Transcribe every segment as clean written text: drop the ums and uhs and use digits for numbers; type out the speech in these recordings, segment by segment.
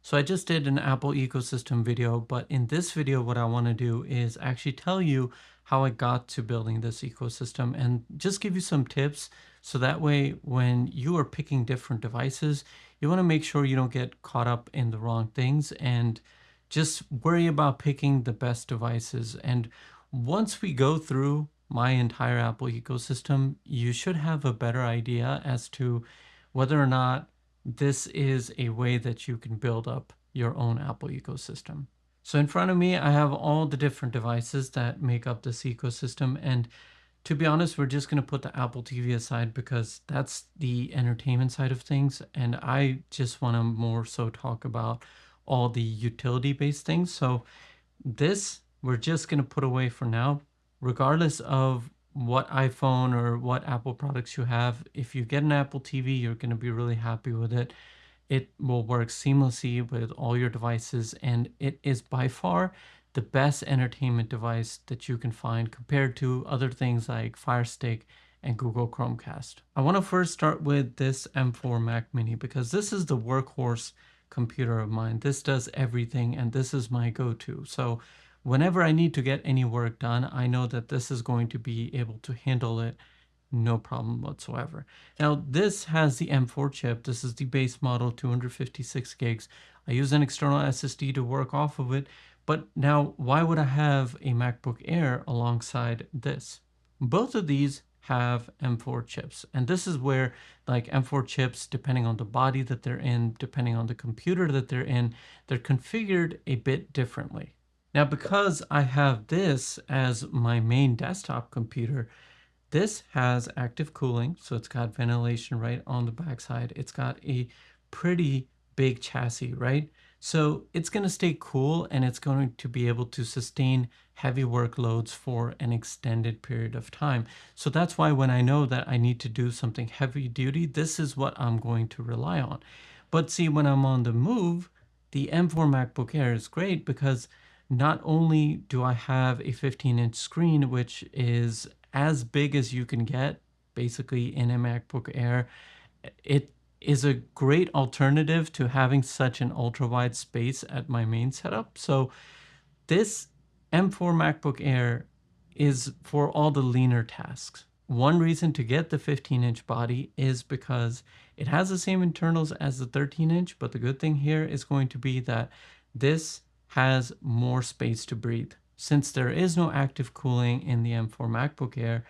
So I just did an Apple ecosystem video, but in this video, what I want to do is actually tell you how I got to building this ecosystem and just give you some tips. So that way, when you are picking different devices, you want to make sure you don't get caught up in the wrong things and just worry about picking the best devices. And once we go through my entire Apple ecosystem, you should have a better idea as to whether or not this is a way that you can build up your own Apple ecosystem. So in front of me, I have all the different devices that make up this ecosystem. And to be honest, we're just going to put the Apple TV aside because that's the entertainment side of things. And I just want to more so talk about all the utility based things. So this we're just going to put away for now, regardless of what iPhone or what Apple products you have. If you get an Apple TV, you're going to be really happy with it. It will work seamlessly with all your devices, and it is by far the best entertainment device that you can find compared to other things like Fire Stick and Google Chromecast. I want to first start with this M4 Mac Mini because this is the workhorse computer of mine. This does everything, and this is my go-to. So whenever I need to get any work done, I know that this is going to be able to handle it no problem whatsoever. Now this has the M4 chip. This is the base model, 256 gigs. I use an external SSD to work off of it. But now why would I have a MacBook Air alongside this? Both of these have M4 chips. And this is where like M4 chips, depending on the body that they're in, depending on the computer that they're in, they're configured a bit differently. Now, because I have this as my main desktop computer, this has active cooling, so it's got ventilation right on the backside. It's got a pretty big chassis, right? So it's going to stay cool and it's going to be able to sustain heavy workloads for an extended period of time. So that's why when I know that I need to do something heavy duty, this is what I'm going to rely on. But see, when I'm on the move, the M4 MacBook Air is great because not only do I have a 15-inch screen, which is as big as you can get basically in a MacBook Air, it is a great alternative to having such an ultra wide space at my main setup. So this M4 MacBook Air is for all the leaner tasks. One reason to get the 15-inch body is because it has the same internals as the 13-inch, but the good thing here is going to be that this has more space to breathe. Since there is no active cooling in the M4 MacBook Air,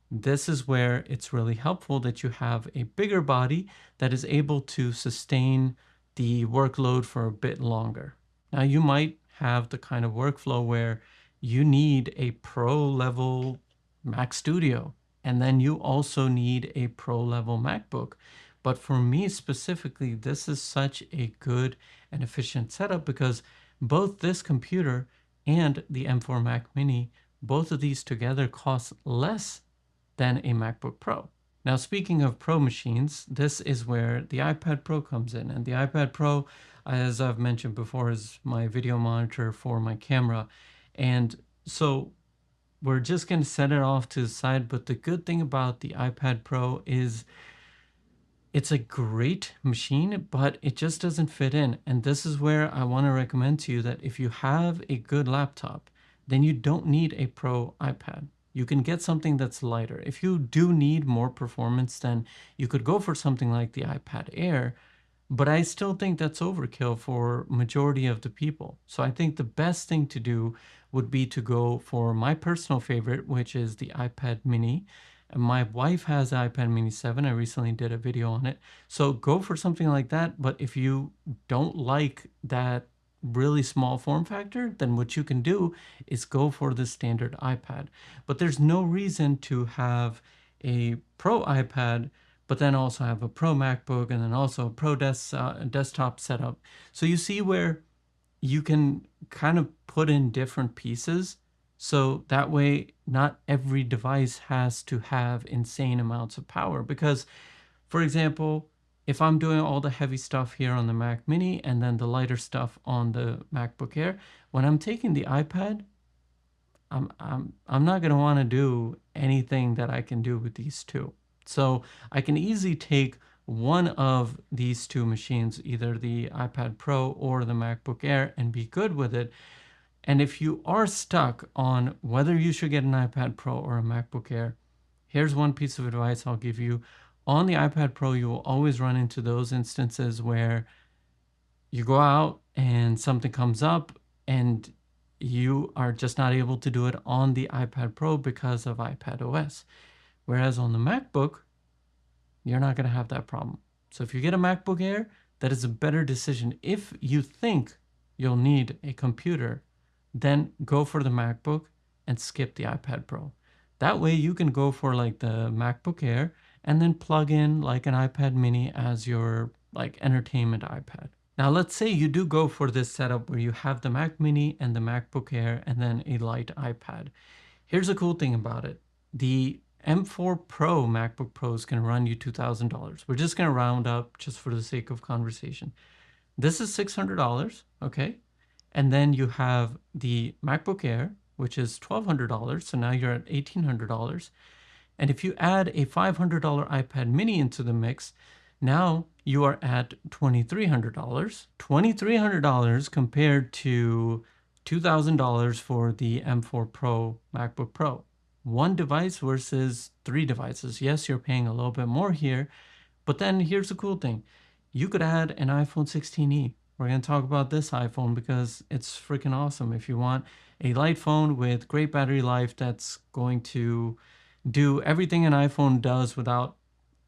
this is where it's really helpful that you have a bigger body that is able to sustain the workload for a bit longer. Now, you might have the kind of workflow where you need a pro level Mac Studio, and then you also need a pro level MacBook. But for me specifically, this is such a good and efficient setup because both this computer and the M4 Mac Mini, both of these together cost less than a MacBook Pro. Now, speaking of Pro machines, this is where the iPad Pro comes in. And the iPad Pro, as I've mentioned before, is my video monitor for my camera. And so we're just going to set it off to the side. But the good thing about the iPad Pro is it's a great machine, but it just doesn't fit in. And this is where I want to recommend to you that if you have a good laptop, then you don't need a Pro iPad. You can get something that's lighter. If you do need more performance, then you could go for something like the iPad Air, but I still think that's overkill for majority of the people. So I think the best thing to do would be to go for my personal favorite, which is the iPad Mini. My wife has the iPad Mini 7. I recently did a video on it. So go for something like that. But if you don't like that really small form factor, then what you can do is go for the standard iPad. But there's no reason to have a Pro iPad, but then also have a Pro MacBook and then also a Pro desktop setup. So you see where you can kind of put in different pieces. So that way, not every device has to have insane amounts of power. Because, for example, if I'm doing all the heavy stuff here on the Mac Mini and then the lighter stuff on the MacBook Air, when I'm taking the iPad, I'm not going to want to do anything that I can do with these two. So I can easily take one of these two machines, either the iPad Pro or the MacBook Air, and be good with it. And if you are stuck on whether you should get an iPad Pro or a MacBook Air, here's one piece of advice I'll give you. On the iPad Pro, you will always run into those instances where you go out and something comes up and you are just not able to do it on the iPad Pro because of iPad OS. Whereas on the MacBook, you're not going to have that problem. So if you get a MacBook Air, that is a better decision. If you think you'll need a computer, then go for the MacBook and skip the iPad Pro. That way you can go for like the MacBook Air and then plug in like an iPad mini as your like entertainment iPad. Now let's say you do go for this setup where you have the Mac mini and the MacBook Air and then a light iPad. Here's a cool thing about it. The M4 Pro MacBook Pro is going to run you $2,000. We're just going to round up just for the sake of conversation. This is $600, okay? And then you have the MacBook Air, which is $1,200. So now you're at $1,800. And if you add a $500 iPad mini into the mix, now you are at $2,300. $2,300 compared to $2,000 for the M4 Pro MacBook Pro. One device versus three devices. Yes, you're paying a little bit more here, but then here's the cool thing. You could add an iPhone 16e. We're going to talk about this iPhone because it's freaking awesome. If you want a light phone with great battery life that's going to do everything an iPhone does without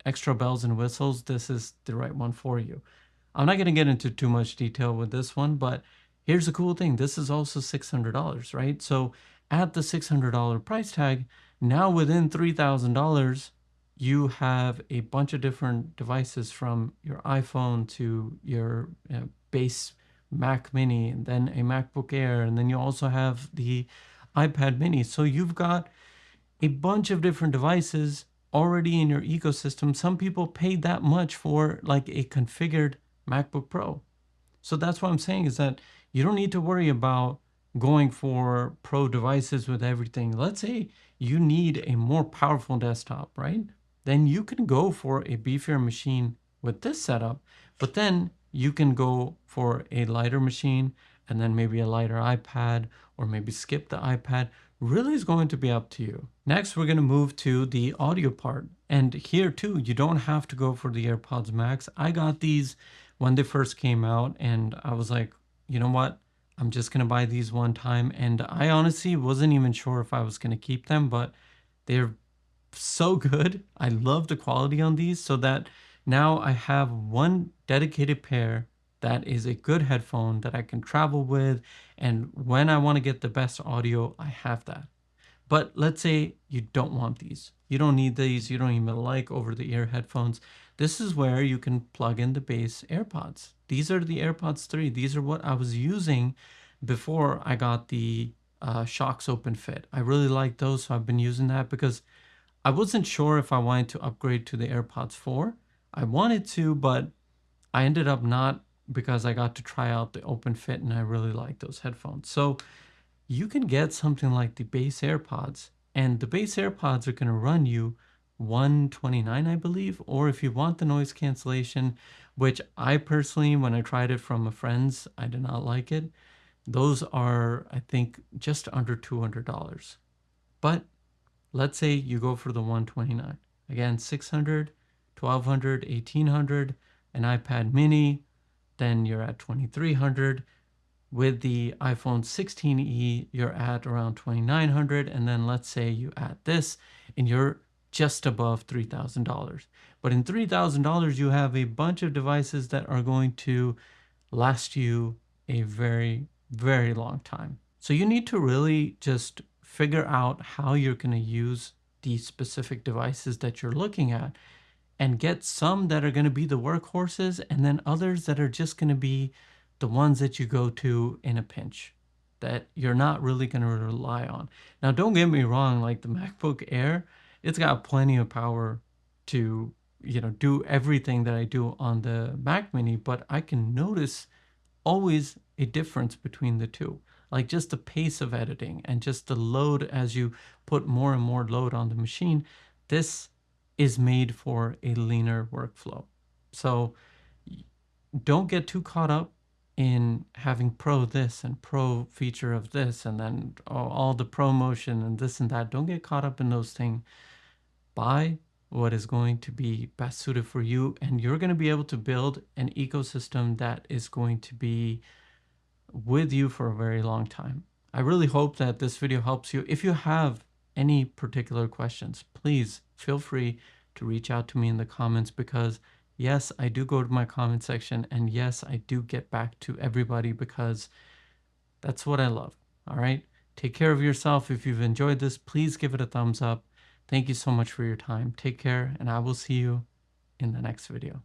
extra bells and whistles, this is the right one for you. I'm not going to get into too much detail with this one, but here's the cool thing. This is also $600, right? So at the $600 price tag, now within $3,000, you have a bunch of different devices from your iPhone to your base Mac mini, and then a MacBook Air, and then you also have the iPad mini. So you've got a bunch of different devices already in your ecosystem. Some people pay that much for like a configured MacBook Pro. So that's what I'm saying is that you don't need to worry about going for pro devices with everything. Let's say you need a more powerful desktop, right? Then you can go for a beefier machine with this setup, but then you can go for a lighter machine and then maybe a lighter iPad or maybe skip the iPad. Really is going to be up to you. Next, we're going to move to the audio part. And here too, you don't have to go for the AirPods Max. I got these when they first came out and I was like, you know what? I'm just going to buy these one time. And I honestly wasn't even sure if I was going to keep them, but they're so good. I love the quality on these so that now I have one dedicated pair that is a good headphone that I can travel with. And when I want to get the best audio, I have that. But let's say you don't want these. You don't need these. You don't even like over-the-ear headphones. This is where you can plug in the base AirPods. These are the AirPods 3. These are what I was using before I got the Shocks Open Fit. I really like those, so I've been using that because I wasn't sure if I wanted to upgrade to the AirPods 4. I wanted to, but I ended up not because I got to try out the Open Fit and I really like those headphones. So you can get something like the base AirPods, and the base AirPods are going to run you 129, I believe, or if you want the noise cancellation, which I personally, when I tried it from a friend's, I did not like it. Those are, I think, just under $200. But let's say you go for the 129. Again, 600, 1200, 1800, an iPad mini, then you're at 2300. With the iPhone 16e, you're at around 2,900, and then let's say you add this, and you're just above $3,000. But in $3,000, you have a bunch of devices that are going to last you a very, very long time. So you need to really just figure out how you're going to use these specific devices that you're looking at and get some that are going to be the workhorses and then others that are just going to be the ones that you go to in a pinch that you're not really going to rely on. Now, don't get me wrong, like the MacBook Air, it's got plenty of power to, do everything that I do on the Mac Mini, but I can notice always a difference between the two. Like just the pace of editing and just the load as you put more and more load on the machine. This is made for a leaner workflow. So don't get too caught up in having pro this and pro feature of this and then all the promotion and this and that. Don't get caught up in those things. Buy what is going to be best suited for you, and you're going to be able to build an ecosystem that is going to be with you for a very long time. I really hope that this video helps you. If you have any particular questions, please feel free to reach out to me in the comments, because yes, I do go to my comment section, and yes, I do get back to everybody because that's what I love. All right. Take care of yourself. If you've enjoyed this, please give it a thumbs up. Thank you so much for your time. Take care, and I will see you in the next video.